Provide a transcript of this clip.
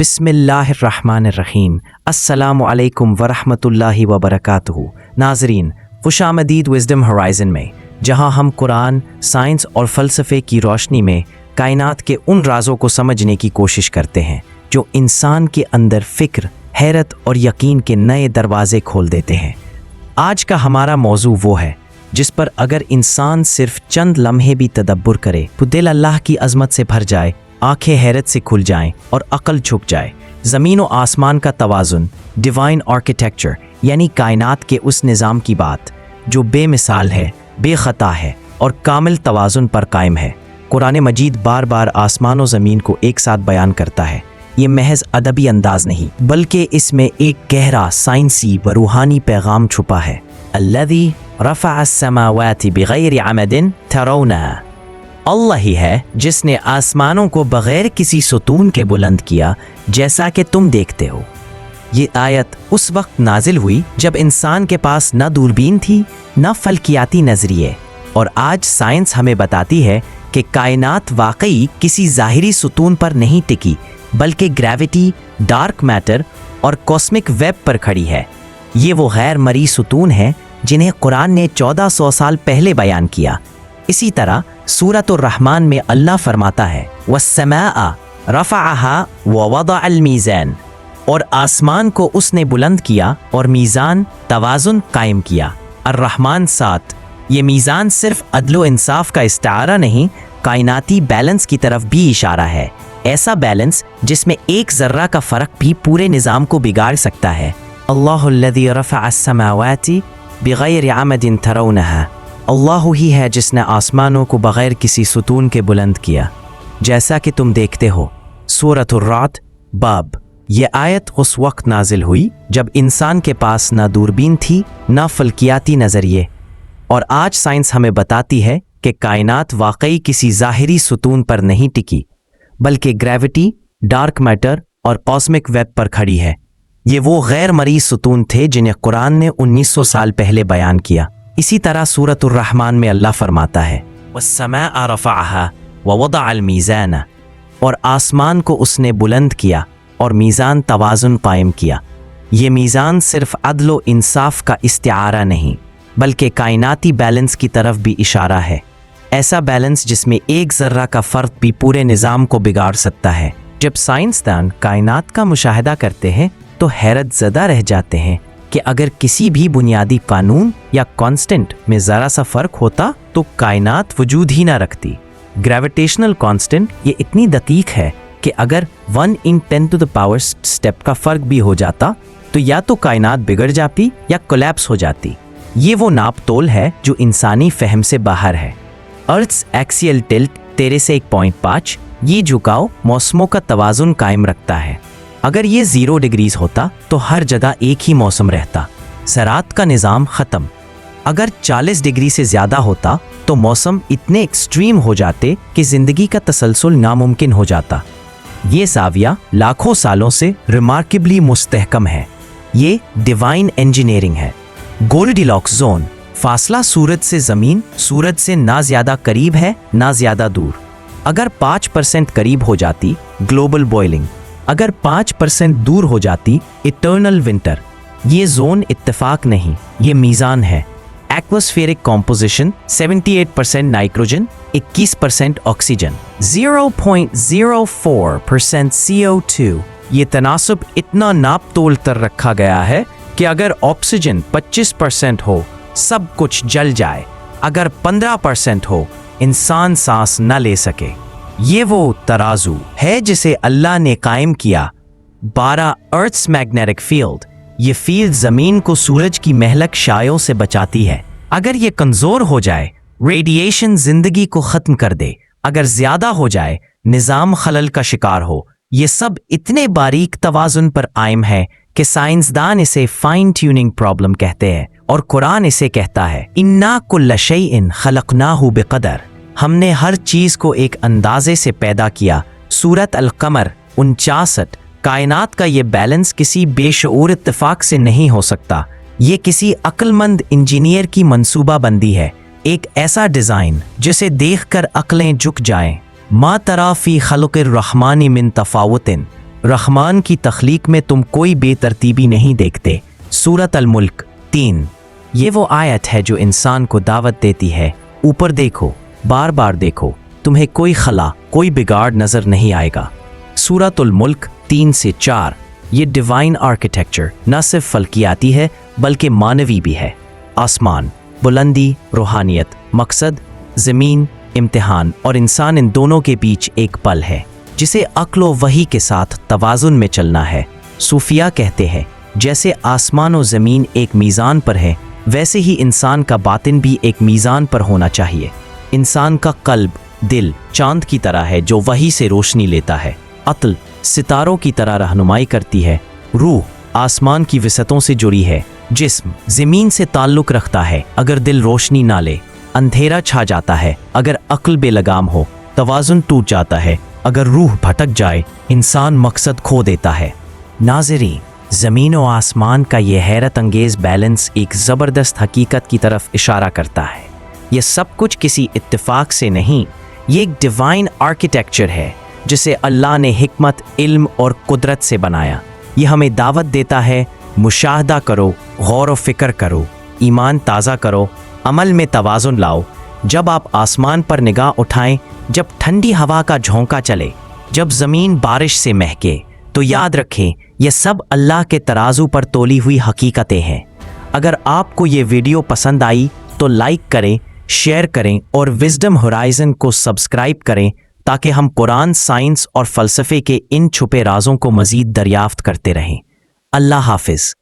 बिस्मिल्लाहिर्रहमानिर्रहीम। अस्सलामु अलैकुम वरहमतुल्लाहि वबरकातुहू। नाज़रीन, खुश आमदीद विज़डम होराइज़न में, जहां हम कुरान, साइंस और फ़लसफ़े की रोशनी में कायनात के उन राज़ों को समझने की कोशिश करते हैं जो इंसान के अंदर फ़िक्र, हैरत और यकीन के नए दरवाज़े खोल देते हैं। आज का हमारा मौजू वो है जिस पर अगर इंसान सिर्फ चंद लम्हे भी तदब्बुर करे तो दिल अल्लाह की अज़मत से भर जाए, आंखें हैरत से खुल जाएं और अक्ल झुक जाए। ज़मीन व आसमान का तवाज़ुन, डिवाइन आर्किटेक्चर यानी कायनात के उस निज़ाम की बात जो बेमिसाल है, बेख़ता है और कामिल तवाज़ुन पर कायम है। कुरान मजीद बार बार आसमान व ज़मीन को एक साथ बयान करता है। ये महज अदबी अंदाज नहीं बल्कि इसमें एक गहरा साइंसी व रूहानी पैगाम छुपा है। अल्लज़ी रफ़अ अस्समावाति बिग़ैरि अमदिन तरौनहा, अल्लाह ही है जिसने आसमानों को बग़ैर किसी सुतून के बुलंद किया जैसा कि तुम देखते हो। ये आयत उस वक्त नाजिल हुई जब इंसान के पास न दूरबीन थी न फल्कियाती नज़रिए, और आज साइंस हमें बताती है कि कायनात वाकई किसी ज़ाहिरी सुतून पर नहीं टिकी बल्कि ग्रेविटी, डार्क मैटर और कॉस्मिक वेब पर खड़ी है। ये वो गैर मरी सुतून है जिन्हें कुरान ने 1400 साल पहले बयान किया। इसी तरह सूरतुर रहमान में अल्लाह फरमाता है, वस्समाअ रफ़अहा व वदअल मीज़ान, और आसमान को उसने बुलंद किया और मीज़ान तवाज़ुन कायम किया। अर्रहमान 7। ये मीज़ान सिर्फ अदलो इंसाफ का इस्तारा नहीं, कायनाती बैलेंस की तरफ भी इशारा है। ऐसा बैलेंस जिसमें एक ज़र्रा का फ़र्क भी पूरे निज़ाम को बिगाड़ सकता है। अल्लाहुल्लज़ी रफ़अ अस्समावाति बिग़ैरि अमदिन तरौनहा, अल्लाह ही है जिसने आसमानों को बग़ैर किसी सुतून के बुलंद किया जैसा कि तुम देखते हो। सूरतुर रात बाब। ये आयत उस वक्त नाजिल हुई जब इंसान के पास ना दूरबीन थी ना फल्कियाती नज़रिए, और आज साइंस हमें बताती है कि कायनात वाकई किसी ज़ाहिरी सुतून पर नहीं टिकी बल्कि ग्रेविटी, डार्क मैटर और कॉस्मिक वेब पर खड़ी है। ये वो गैर मरी सुतून थे जिन्हें कुरान ने 1900 साल पहले बयान किया। इसी तरह सूरतुर रहमान में अल्लाह फरमाता है, वस्समाअ रफ़अहा व वदअल मीज़ान, और आसमान को उसने बुलंद किया और मीज़ान तवाज़ुन कायम किया। ये मीज़ान सिर्फ अदल व इंसाफ का इस्तिआरा नहीं बल्कि कायनाती बैलेंस की तरफ भी इशारा है। ऐसा बैलेंस जिसमें एक ज़र्रा का फ़र्क भी पूरे निज़ाम को बिगाड़ सकता है। जब साइंसदान कायनात का मुशाहिदा करते हैं तो हैरत ज़दा रह जाते हैं कि अगर किसी भी बुनियादी कानून या कांस्टेंट में ज़रा सा फ़र्क होता तो कायनात वजूद ही ना रखती। ग्रेविटेशनल कांस्टेंट ये इतनी दकीक है कि अगर 1 इन 10⁻⁻⁴ स्टेप का फ़र्क भी हो जाता तो या तो कायनात बिगड़ जाती या कोलैप्स हो जाती। ये वो नाप तोल है जो इंसानी फहम से बाहर है। अर्थ्स एक्सियल टिल्ट 13 से 1.5, ये झुकाव मौसमों का तवाज़ुन कायम रखता है। अगर ये 0 डिग्रीज होता तो हर जगह एक ही मौसम रहता, ज़रात का निज़ाम ख़त्म। अगर 40 डिग्री से ज़्यादा होता तो मौसम इतने एक्सट्रीम हो जाते कि ज़िंदगी का तसलसल नामुमकिन हो जाता। ये ज़ाविया लाखों सालों से रिमार्केबली मुस्तहकम है। ये डिवाइन इंजीनियरिंग है। गोल्डिलॉक्स जोन, फासला सूरज से ज़मीन, सूरज से ना ज़्यादा करीब है ना ज़्यादा दूर। अगर 5% करीब हो जाती, ग्लोबल बॉइलिंग। अगर 5% दूर हो जाती, इटर्नल विंटर। ये जोन इत्तेफाक नहीं, ये मीज़ान है। एक्वास्फेरिक कॉम्पोजिशन 78% नाइट्रोजन, 21% ऑक्सीजन, 0.04% CO2। ये तनासब इतना नाप तोल कर रखा गया है कि अगर ऑक्सीजन 25% हो सब कुछ जल जाए, अगर 15% हो इंसान सांस न ले सके। ये वो तराजू है जिसे अल्लाह ने कायम किया। 12 अर्थ्स मैग्नेटिक फील्ड, ये फील्ड ज़मीन को सूरज की महलक शायों से बचाती है। अगर ये कमज़ोर हो जाए, रेडिएशन ज़िंदगी को ख़त्म कर दे। अगर ज़्यादा हो जाए, निज़ाम खलल का शिकार हो। ये सब इतने बारीक तवाज़ुन पर कायम है कि साइंसदान इसे फाइन ट्यूनिंग प्रॉब्लम कहते हैं, और कुरान इसे कहता है, इन्ना कुल्ल शैइन खलक़नाहु बिक़दर, हमने हर चीज़ को एक अंदाजे से पैदा किया। सूरत अल-क़मर 49। कायनात का ये बैलेंस किसी बेशऊर इत्तेफाक से नहीं हो सकता। ये किसी अक्लमंद इंजीनियर की मंसूबाबंदी है, एक ऐसा डिज़ाइन जिसे देखकर अक्लें झुक जाएं। मा तरा फी खल्क़िर रहमानी मिन तफ़ावुतिन, रहमान की तख्लीक में तुम कोई बेतरतीबी नहीं देखते। सूरत अल मुल्क 3। ये वो आयत है जो इंसान को दावत देती है, ऊपर देखो, बार बार देखो, तुम्हें कोई खला, कोई बिगाड़ नजर नहीं आएगा। सूरत अल मुल्क 3 से 4। ये डिवाइन आर्किटेक्चर न सिर्फ फल्कियाती है बल्कि मानवी भी है। आसमान, बुलंदी, रूहानियत, मकसद, ज़मीन, इम्तिहान और इंसान, इन दोनों के बीच एक पल है जिसे अक्ल व वही के साथ तवाज़ुन में चलना है। सूफिया कहते हैं जैसे आसमान और ज़मीन एक मीज़ान पर है, वैसे ही इंसान का बातिन भी एक मीज़ान पर होना चाहिए। इंसान का कल्ब, दिल चांद की तरह है जो वही से रोशनी लेता है। अक्ल सितारों की तरह रहनुमाई करती है। रूह आसमान की विसतों से जुड़ी है। जिस्म ज़मीन से ताल्लुक़ रखता है। अगर दिल रोशनी ना ले, अंधेरा छा जाता है। अगर अक्ल बेलगाम हो, तवाज़ुन टूट जाता है। अगर रूह भटक जाए, इंसान मकसद खो देता है। नाज़रीन, ज़मीन और आसमान का ये हैरत अंगेज़ बैलेंस एक ज़बरदस्त हकीकत की तरफ इशारा करता है। ये सब कुछ किसी इत्तेफाक से नहीं, ये एक डिवाइन आर्किटेक्चर है जिसे अल्लाह ने हिकमत, इल्म और कुदरत से बनाया। ये हमें दावत देता है, मुशाहदा करो, गौर व फिक्र करो, ईमान ताज़ा करो, अमल में तवाज़ुन लाओ। जब आप आसमान पर निगाह उठाएं, जब ठंडी हवा का झोंका चले, जब ज़मीन बारिश से महके, तो याद रखें ये सब अल्लाह के तराजू पर तोली हुई हकीकतें हैं। अगर आपको ये वीडियो पसंद आई तो लाइक करें, शेयर करें और विजडम होराइजन को सब्सक्राइब करें ताकि हम कुरान, साइंस और फ़लसफ़े के इन छुपे राज़ों को मज़ीद दरियाफ्त करते रहें। अल्लाह हाफ़िज़।